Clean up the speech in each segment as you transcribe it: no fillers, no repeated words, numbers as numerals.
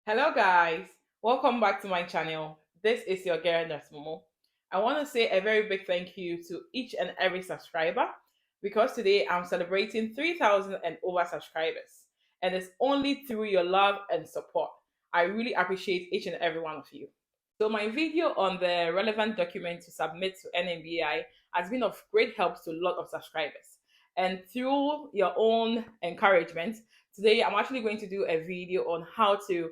Hello guys, welcome back to my channel. This is your girl Momo. I want to say a very big thank you to each and every subscriber because today I'm celebrating 3,000 and over subscribers, and it's only through your love and support. I really appreciate each and every one of you. So my video on the relevant document to submit to NMBI has been of great help to a lot of subscribers. And through your own encouragement, today I'm actually going to do a video on how to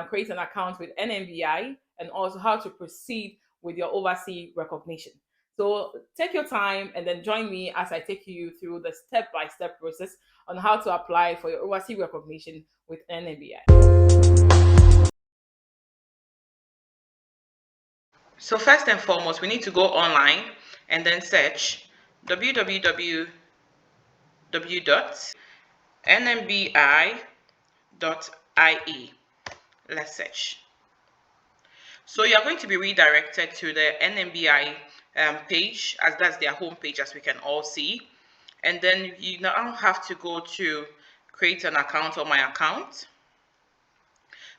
create an account with NMBI and also how to proceed with your overseas recognition. So take your time and then join me as I take you through the step-by-step process on how to apply for your overseas recognition with NMBI. So first and foremost, we need to go online and then search www.nmbi.ie. Let's search. So you're going to be redirected to the NMBI page, as that's their home page, as we can all see. And then you now have to go to create an account or my account.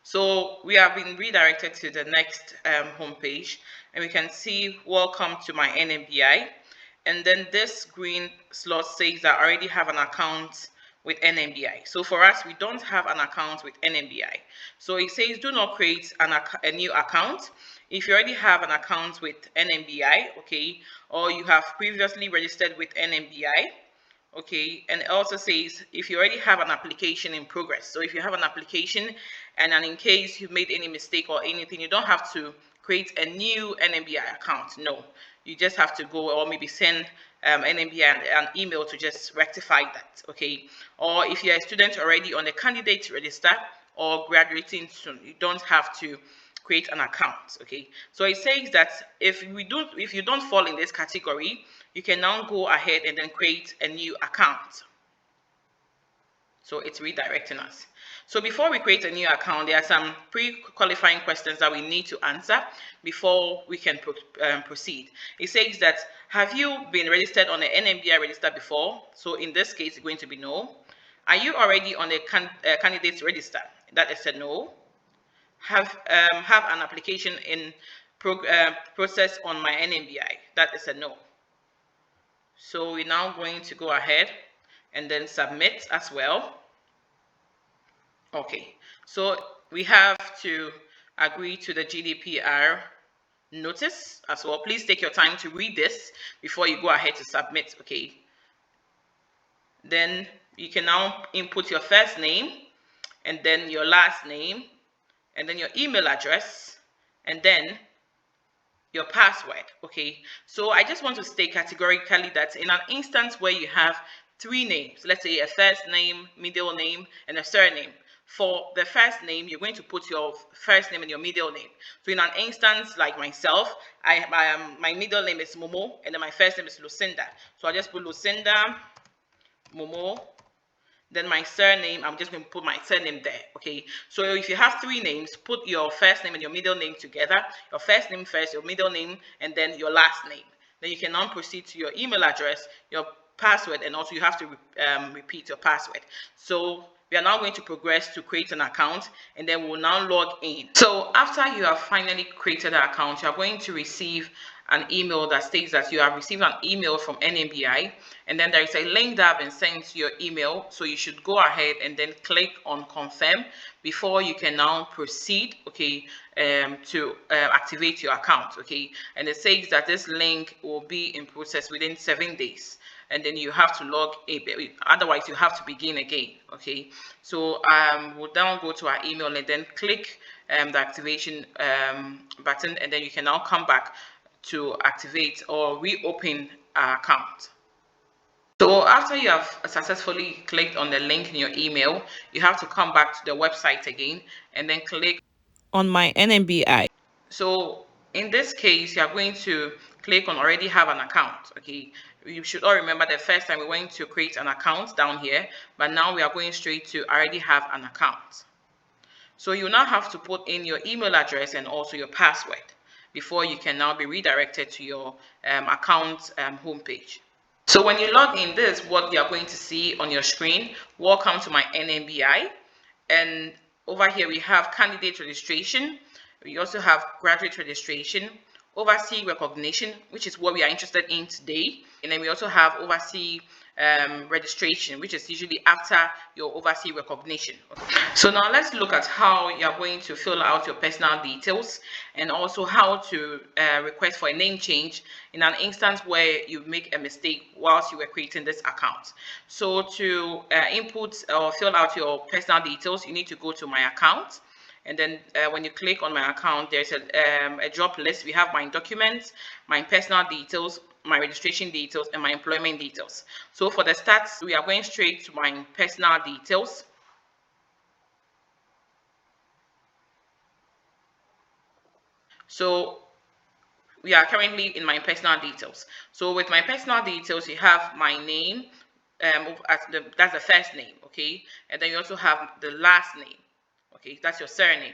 So we have been redirected to the next home page, and we can see welcome to my NMBI. And then this green slot says that I already have an account with NMBI. So for us, we don't have an account with NMBI. So it says do not create a new account. If you already have an account with NMBI, okay, or you have previously registered with NMBI, okay, and it also says if you already have an application in progress. So if you have an application and in case you've made any mistake or anything, you don't have to create a new NMBI account. No, you just have to go or maybe send NMBI an email to just rectify that, okay? Or if you're a student already on the candidate register or graduating soon, you don't have to create an account, okay? So it says that if you don't fall in this category, you can now go ahead and then create a new account. So it's redirecting us. So before we create a new account, there are some pre-qualifying questions that we need to answer before we can proceed. It says that, have you been registered on the NMBI register before? So in this case, it's going to be no. Are you already on the candidates register? That is a no. Have an application in process on my NMBI? That is a no. So we're now going to go ahead and then submit as well. Okay, so we have to agree to the GDPR notice as well. Please take your time to read this before you go ahead to submit, okay? Then you can now input your first name and then your last name and then your email address and then your password, okay? So I just want to state categorically that in an instance where you have three names, let's say a first name, middle name, and a surname. For the first name, you're going to put your first name and your middle name. So in an instance like myself, my middle name is Momo, and then my first name is Lucinda. So I just put Lucinda, Momo, then my surname, I'm just going to put my surname there, okay? So if you have three names, put your first name and your middle name together. Your first name first, your middle name, and then your last name. Then you can now proceed to your email address, your password, and also you have to repeat your password. So we are now going to progress to create an account, and then we'll now log in. So after you have finally created an account, you are going to receive an email that states that you have received an email from NMBI, and then there is a link that has been sent to your email. So you should go ahead and then click on confirm before you can now proceed, okay, to activate your account, okay? And it says that this link will be in process within 7 days, and then you have to log in, otherwise you have to begin again, okay? So we'll now go to our email and then click the activation button, and then you can now come back to activate or reopen our account. So after you have successfully clicked on the link in your email, you have to come back to the website again and then click on my NMBI. So in this case, you are going to click on already have an account, okay? You should all remember the first time we went to create an account down here, but now we are going straight to already have an account. So you now have to put in your email address and also your password before you can now be redirected to your account homepage. So when you log in, this is what you are going to see on your screen. Welcome to my NMBI. And over here we have candidate registration. We also have graduate registration, overseas recognition, which is what we are interested in today. And then we also have overseas registration, which is usually after your overseas recognition. So now let's look at how you are going to fill out your personal details, and also how to request for a name change in an instance where you make a mistake whilst you were creating this account. So to input or fill out your personal details, you need to go to my account. And then when you click on my account, there's a drop list. We have my documents, my personal details, my registration details, and my employment details. So for the stats, we are going straight to my personal details. So we are currently in my personal details. So with my personal details, you have my name, that's the first name, okay? And then you also have the last name, okay? That's your surname.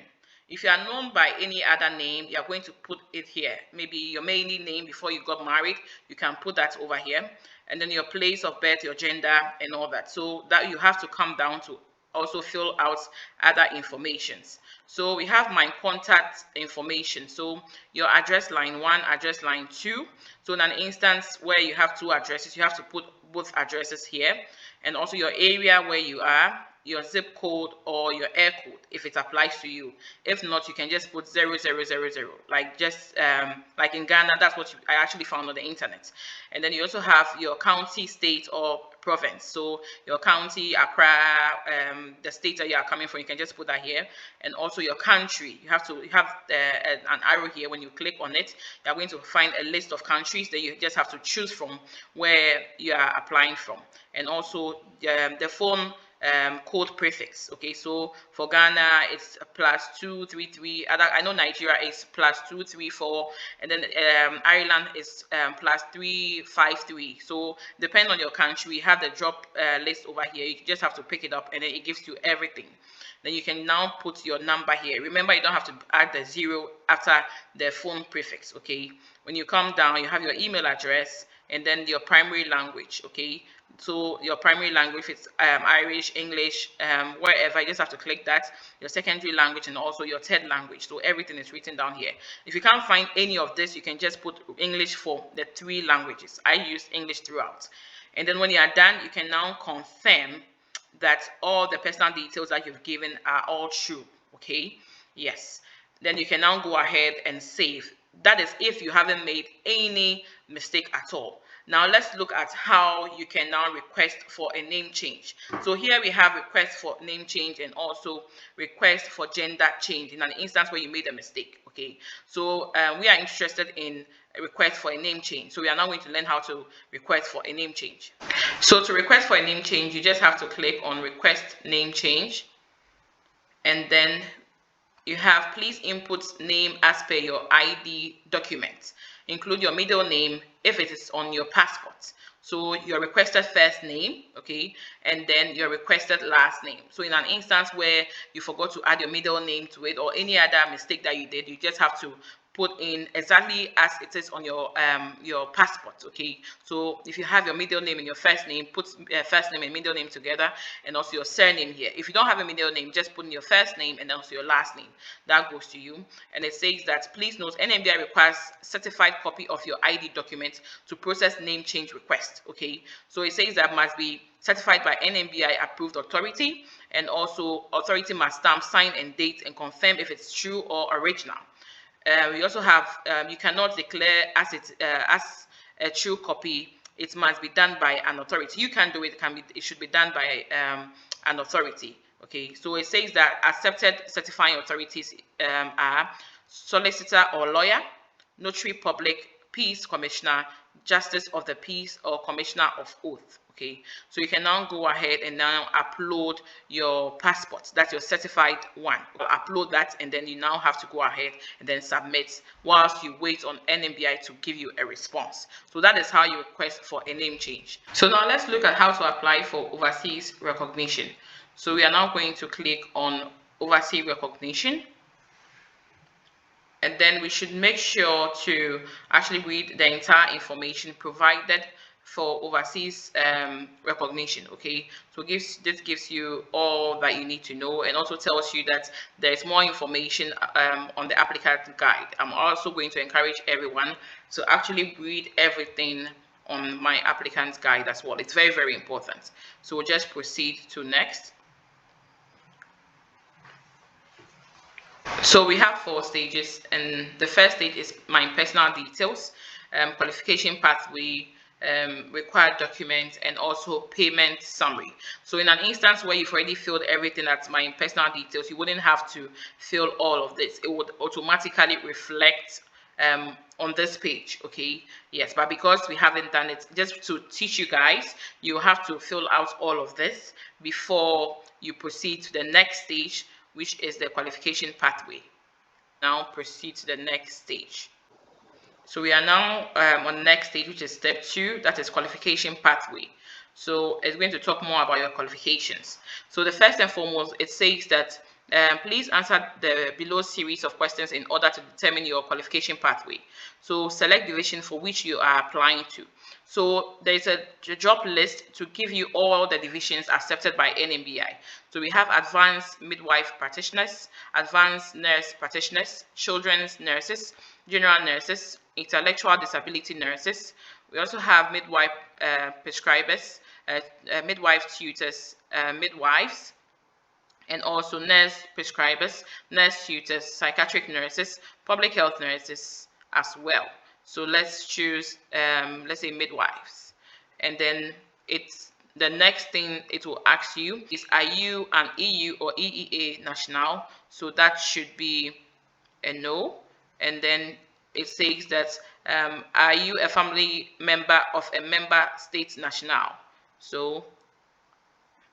If you are known by any other name, you are going to put it here. Maybe your maiden name before you got married, you can put that over here. And then your place of birth, your gender, and all that. So that you have to come down to also fill out other informations. So we have my contact information. So your address line 1, address line 2. So in an instance where you have 2 addresses, you have to put both addresses here. And also your area where you are, your zip code or your air code if it applies to you. If not, you can just put 0000, like just like in Ghana. That's what I actually found on the internet. And then you also have your county, state, or province. So your county, Accra, the state that you are coming from, you can just put that here. And also your country, you have an arrow here. When you click on it, you are going to find a list of countries that you just have to choose from where you are applying from. And also the phone code prefix. Okay, so for Ghana it's +233. I know Nigeria is +234, and then Ireland is +353. So depending on your country, we have the drop list over here. You just have to pick it up, and then it gives you everything. Then you can now put your number here. Remember, you don't have to add the 0 after the phone prefix. Okay, when you come down, you have your email address, and then your primary language. Okay, so your primary language, if it's Irish, English, wherever, you just have to click that. Your secondary language, and also your third language. So everything is written down here. If you can't find any of this, you can just put English for the 3 languages. I use English throughout. And then when you are done, you can now confirm that all the personal details that you've given are all true. Okay, yes. Then you can now go ahead and save. That is if you haven't made any mistake at all. Now let's look at how you can now request for a name change. So here we have request for name change and also request for gender change in an instance where you made a mistake. Okay, so we are interested in a request for a name change. So we are now going to learn how to request for a name change. So to request for a name change, you just have to click on request name change, and then you have please input name as per your ID document. Include your middle name if it is on your passport. So your requested first name, okay, and then your requested last name. So in an instance where you forgot to add your middle name to it, or any other mistake that you did, you just have to put in exactly as it is on your passport. Okay, so if you have your middle name and your first name, put first name and middle name together, and also your surname here. If you don't have a middle name, just put in your first name and also your last name. That goes to you. And it says that please note, NMBI requires certified copy of your ID document to process name change request. Okay, so it says that must be certified by NMBI approved authority, and also authority must stamp, sign, and date, and confirm if it's true or original. We also have you cannot declare as a true copy. It must be done by an authority. You can do it. It should be done by an authority. Okay, so it says that accepted certifying authorities are solicitor or lawyer, notary public, peace commissioner, justice of the peace, or commissioner of oath. Okay, so you can now go ahead and now upload your passport. That's your certified one. Upload that, and then you now have to go ahead and then submit whilst you wait on NMBI to give you a response. So that is how you request for a name change. So now let's look at how to apply for overseas recognition. So we are now going to click on overseas recognition, and then we should make sure to actually read the entire information provided for overseas recognition. Okay, so this gives you all that you need to know, and also tells you that there is more information on the applicant guide. I'm also going to encourage everyone to actually read everything on my applicant guide as well. It's very, very important. So we'll just proceed to next. So we have 4 stages, and the first stage is my personal details, qualification pathway, required documents, and also payment summary. So in an instance where you've already filled everything that's my personal details, you wouldn't have to fill all of this. It would automatically reflect on this page. Okay, yes, but because we haven't done it, just to teach you guys, you have to fill out all of this before you proceed to the next stage, which is the qualification pathway. Now proceed to the next stage. So we are now on the next stage, which is step 2, that is qualification pathway. So it's going to talk more about your qualifications. So the first and foremost, it says that please answer the below series of questions in order to determine your qualification pathway. So select division for which you are applying to. So there's a job list to give you all the divisions accepted by NMBI. So we have advanced midwife practitioners, advanced nurse practitioners, children's nurses, general nurses, intellectual disability nurses. We also have midwife prescribers, midwife tutors, midwives, and also nurse prescribers, nurse tutors, psychiatric nurses, public health nurses as well. So let's choose, let's say midwives. And then it's the next thing it will ask you is, are you an EU or EEA national? So that should be a no. And then it says that are you a family member of a member state national? So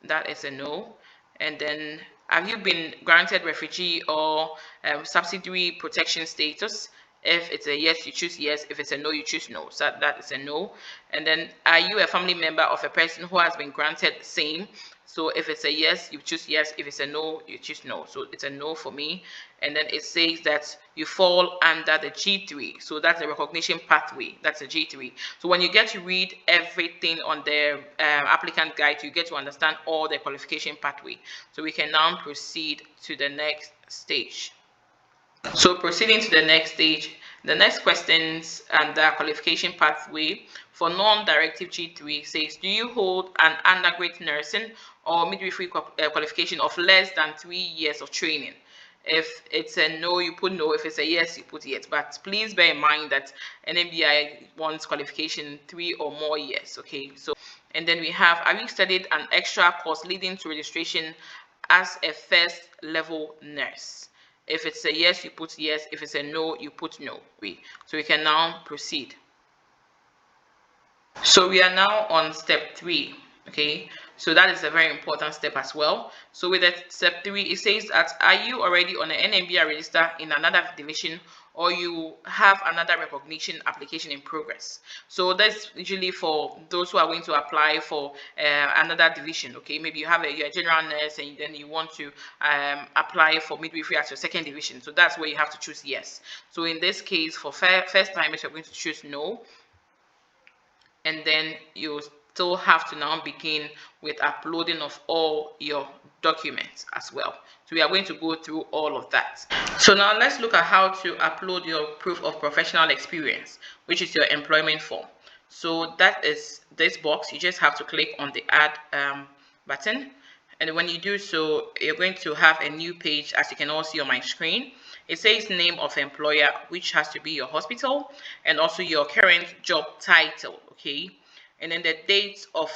that is a no. And then have you been granted refugee or subsidiary protection status? If it's a yes, you choose yes. If it's a no, you choose no. So that is a no. And then are you a family member of a person who has been granted same? So if it's a yes, you choose yes. If it's a no, you choose no. So it's a no for me. And then it says that you fall under the G3. So that's the recognition pathway. That's a G3. So when you get to read everything on the applicant guide, you get to understand all the qualification pathway. So we can now proceed to the next stage. So proceeding to the next stage, the next questions and the qualification pathway for non-directive G3 says, do you hold an undergraduate nursing or midwifery qualification of less than 3 years of training? If it's a no, you put no. If it's a yes, you put yes. But please bear in mind that NMBI wants qualification 3 or more years. Okay, so and then we have you studied an extra course leading to registration as a first level nurse? If it's a yes, you put yes. If it's a no, you put no. So we can now proceed. So we are now on step 3. Okay, so that is a very important step as well. So with that step 3, it says that are you already on an NMBI register in another division, or you have another recognition application in progress? So that's usually for those who are going to apply for another division. Okay, maybe you're a general nurse and then you want to apply for midwifery as your second division. So that's where you have to choose yes. So in this case, for first timers, you're going to choose no. And then you still have to now begin with uploading of all your documents as well. So we are going to go through all of that. So now let's look at how to upload your proof of professional experience, which is your employment form. So that is this box. You just have to click on the add button. And when you do so, you're going to have a new page, as you can all see on my screen. It says name of employer, which has to be your hospital, and also your current job title. Okay, and then the dates of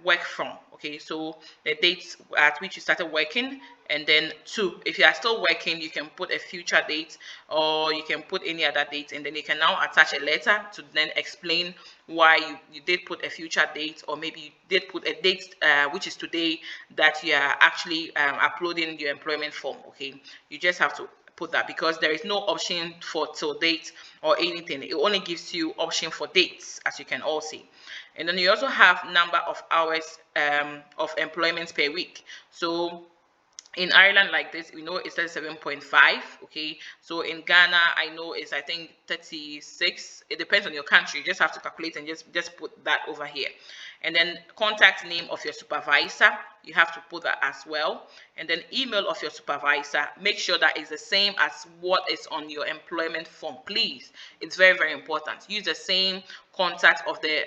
work from. Okay, so the dates at which you started working, and then 2, if you are still working, you can put a future date, or you can put any other date, and then you can now attach a letter to then explain why you did put a future date, or maybe you did put a date which is today that you are actually uploading your employment form. Okay, you just have to put that, because there is no option for till date or anything. It only gives you option for dates, as you can all see. And then you also have number of hours of employment per week. So In Ireland, like this, we know it's 37.5. Okay, so in Ghana, I know it's, I think, 36. It depends on your country. You just have to calculate and just put that over here. And then contact name of your supervisor, you have to put that as well. And then email of your supervisor, make sure that it's the same as what is on your employment form, please. It's very, very important. Use the same contact of the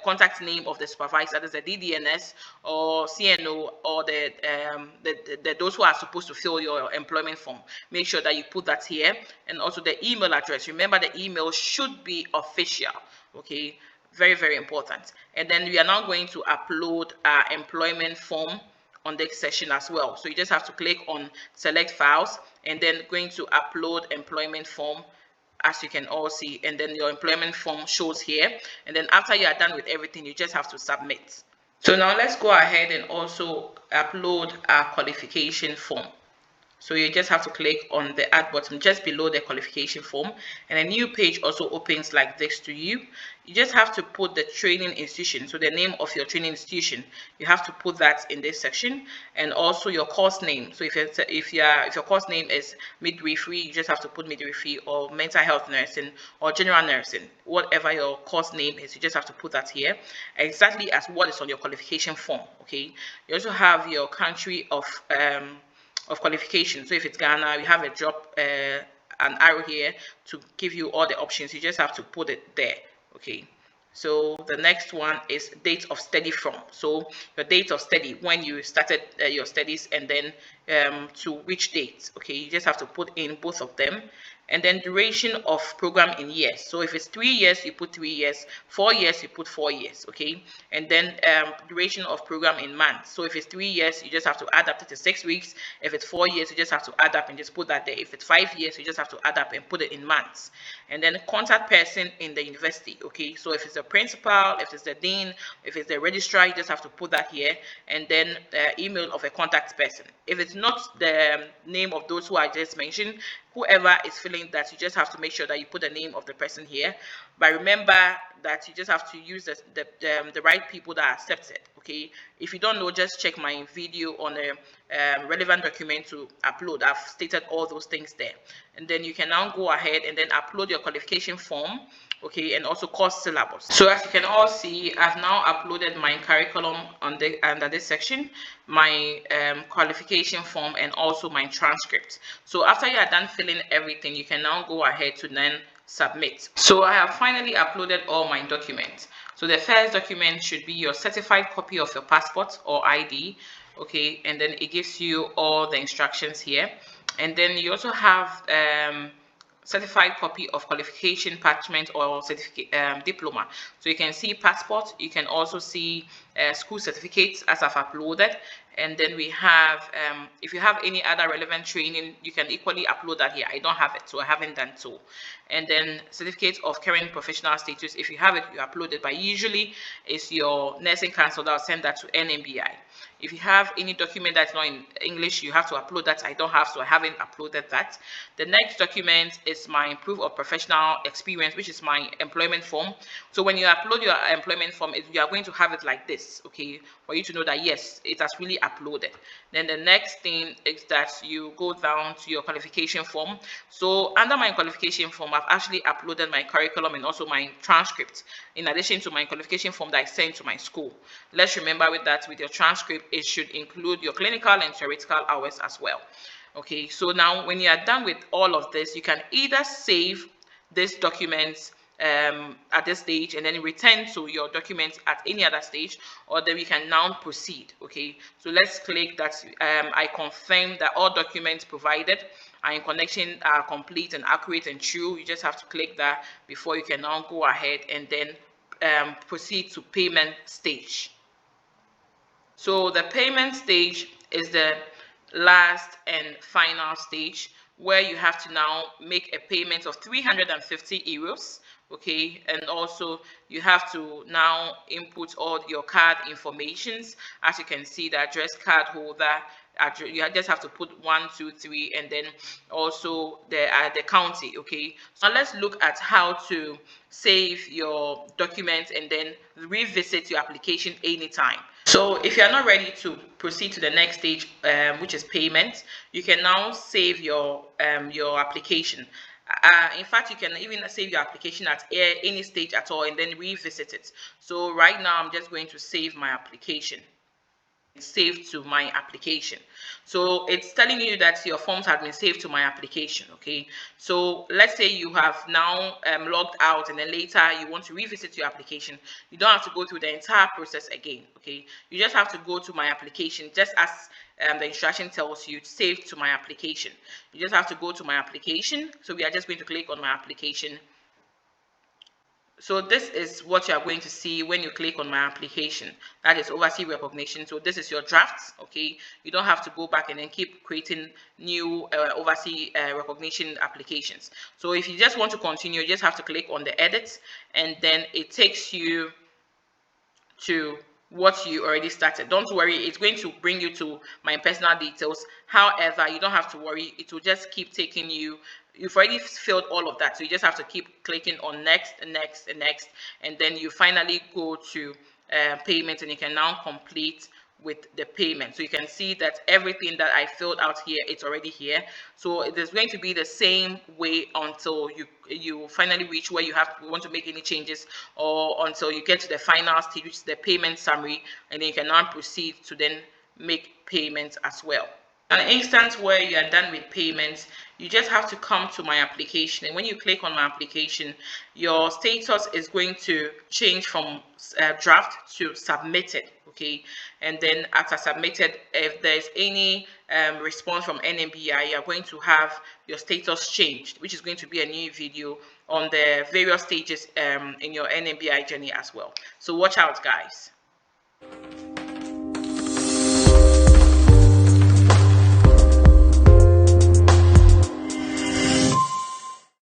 contact name of the supervisor, that is the DDNS or CNO, or the those who are supposed to fill your employment form. Make sure that you put that here, and also the email address. Remember, the email should be official. Okay, very, very important. And then we are now going to upload our employment form on this session as well. So you just have to click on select files, and then going to upload employment form, as you can all see, and then your employment form shows here. And then after you are done with everything, you just have to submit. So now let's go ahead and also upload our qualification form. So you just have to click on the add button just below the qualification form, and a new page also opens like this to you. You just have to put the training institution, so the name of your training institution, you have to put that in this section, and also your course name. So if your course name is midwifery, you just have to put midwifery, or mental health nursing, or general nursing, whatever your course name is, you just have to put that here exactly as what is on your qualification form. Okay, you also have your country of qualification. So if it's Ghana, we have a drop an arrow here to give you all the options. You just have to put it there. Okay, so the next one is date of study from. So your date of study, when you started your studies, and then to which date. Okay, you just have to put in both of them. And then duration of program in years. So if it's 3 years, you put 3 years. 4 years, you put 4 years. Okay, and then duration of program in months. So if it's 3 years, you just have to add up to 6 weeks. If it's 4 years, you just have to add up and just put that there. If it's 5 years, you just have to add up and put it in months. And then contact person in the university. Okay, so if it's the principal, if it's the dean, if it's the registrar, you just have to put that here. And then email of a contact person. If it's not the name of those who I just mentioned, whoever is filling that, you just have to make sure that you put the name of the person here. But remember that you just have to use the right people that accept it. Okay, if you don't know, just check my video on a relevant document to upload. I've stated all those things there. And then you can now go ahead and then upload your qualification form. Okay, and also course syllabus. So as you can all see, I've now uploaded my curriculum under this section, my qualification form, and also my transcript. So after you are done filling everything, you can now go ahead to then submit. So I have finally uploaded all my documents. So the first document should be your certified copy of your passport or ID. Okay, and then it gives you all the instructions here. And then you also have certified copy of qualification parchment or certificate diploma. So you can see passport, you can also see school certificates as I've uploaded, and then we have if you have any other relevant training, you can equally upload that here. I don't have it, so I haven't done so. And then certificate of current professional status, if you have it, you upload it, but usually it's your nursing council that will send that to NMBI. If you have any document that's not in English, you have to upload that. I don't have, so I haven't uploaded that. The next document is my proof of professional experience, which is my employment form. So when you upload your employment form, you are going to have it like this, okay, for you to know that yes, it has really uploaded. Then the next thing is that you go down to your qualification form. So under my qualification form, I've actually uploaded my curriculum and also my transcript, in addition to my qualification form that I sent to my school. Let's remember with that, with your transcript, it should include your clinical and theoretical hours as well. Okay, so now when you are done with all of this, you can either save this document at this stage and then return to your documents at any other stage, or then we can now proceed. Okay, so let's click that I confirm that all documents provided are in connection, are complete and accurate and true. You just have to click that before you can now go ahead and then proceed to payment stage. So the payment stage is the last and final stage, where you have to now make a payment of 350 euros. Okay, and also you have to now input all your card informations. As you can see, the address, card holder, you just have to put 1, 2, 3, and then also the county. Okay, so now let's look at how to save your document and then revisit your application anytime. So if you are not ready to proceed to the next stage, which is payment, you can now save your application. In fact, you can even save your application at any stage at all and then revisit it. So right now, I'm just going to save my application. Saved to my application. So it's telling you that your forms have been saved to my application. Okay, so let's say you have now logged out and then later you want to revisit your application. You don't have to go through the entire process again. Okay, you just have to go to my application, just as the instruction tells you, save to my application. You just have to go to my application. So we are just going to click on my application. So this is what you are going to see when you click on my application. That is overseas recognition. So this is your draft. Okay, you don't have to go back and then keep creating new overseas recognition applications. So if you just want to continue, you just have to click on the edit, and then it takes you to what you already started. Don't worry, it's going to bring you to my personal details. However, you don't have to worry, it will just keep taking you. You've already filled all of that, so you just have to keep clicking on next and next and next, and then you finally go to payment, and you can now complete with the payment. So you can see that everything that I filled out here, it's already here. So it is going to be the same way until you finally reach where you want to make any changes, or until you get to the final stage, which is the payment summary, and then you can now proceed to then make payments as well. An instance where you are done with payments, you just have to come to my application, and when you click on my application, your status is going to change from draft to submitted. Okay, and then after submitted, if there's any response from NMBI, you're going to have your status changed, which is going to be a new video on the various stages in your NMBI journey as well. So watch out, guys.